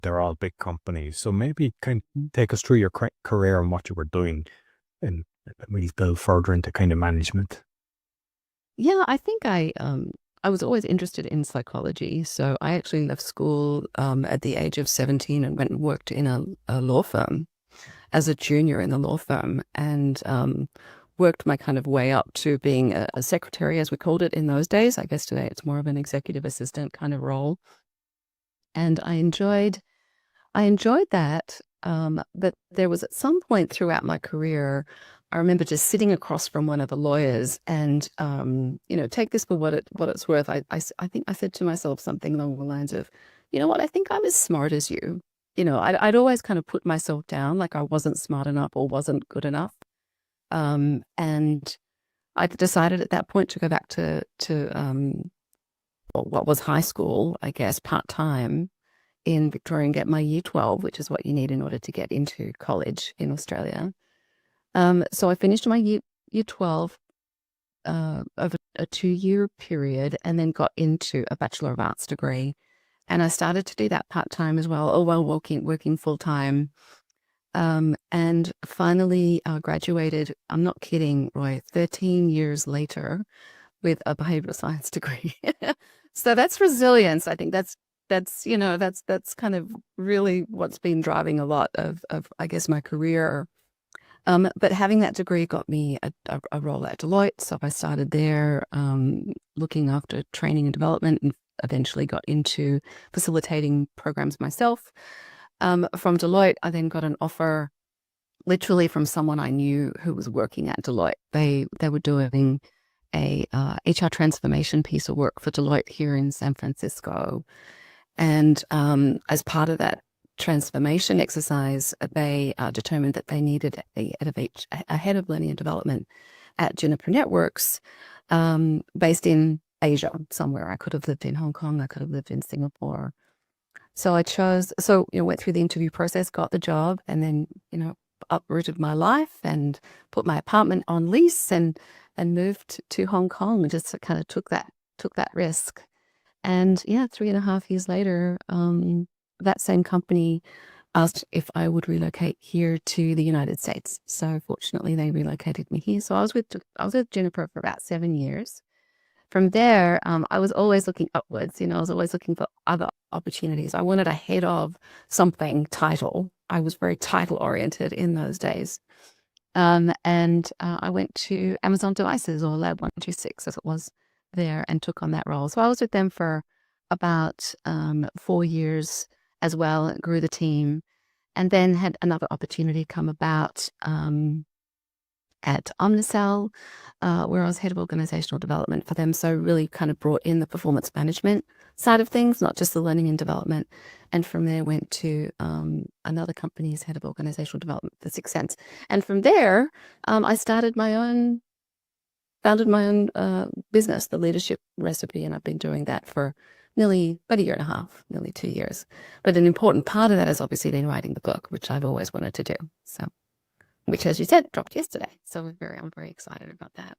they're all big companies. So maybe kind of take us through your career and what you were doing, and we delve further into kind of management. Yeah, I think I was always interested in psychology. So I actually left school at the age of 17 and went and worked in a law firm as a junior in the law firm, and worked my kind of way up to being a secretary, as we called it in those days. I guess today it's more of an executive assistant kind of role. And I enjoyed that. But there was at some point throughout my career, I remember just sitting across from one of the lawyers and, take this for what it's worth. I think I said to myself something along the lines of, you know what, I think I'm as smart as you. I'd always kind of put myself down like I wasn't smart enough or wasn't good enough. And I decided at that point to go back to what was high school, I guess, part time in Victoria and get my year 12, which is what you need in order to get into college in Australia. So I finished my year 12 over a 2-year period and then got into a Bachelor of Arts degree. And I started to do that part-time as well, or while working full-time. And finally graduated, I'm not kidding, Roy, 13 years later with a behavioral science degree. So that's resilience. I think that's kind of really what's been driving a lot of I guess my career. But having that degree got me a role at Deloitte. So I started there looking after training and development, and eventually got into facilitating programs myself. From Deloitte, I then got an offer literally from someone I knew who was working at Deloitte. They were doing a HR transformation piece of work for Deloitte here in San Francisco. And as part of that transformation exercise, they determined that they needed a head of learning and development at Juniper Networks, based in Asia somewhere. I could have lived in Hong Kong, I could have lived in Singapore. So went through the interview process, got the job, and then, uprooted my life and put my apartment on lease and moved to Hong Kong and just kind of took that risk. And yeah, 3.5 years later, that same company asked if I would relocate here to the United States. So fortunately, they relocated me here. So I was with Juniper for about 7 years. From there, I was always looking upwards. I was always looking for other opportunities. I wanted a head of something title. I was very title oriented in those days. And I went to Amazon Devices, or Lab 126 as it was there, and took on that role. So I was with them for about 4 years as well, grew the team, and then had another opportunity come about at Omnicell, where I was head of organizational development for them. So really kind of brought in the performance management side of things, not just the learning and development. And from there went to another company as head of organizational development for 6 Sense. And from there, I founded my own business, The Leadership Recipe, and I've been doing that for nearly about a year and a half, nearly 2 years. But an important part of that has obviously been writing the book, which I've always wanted to do. So, which, as you said, dropped yesterday. So I'm very excited about that.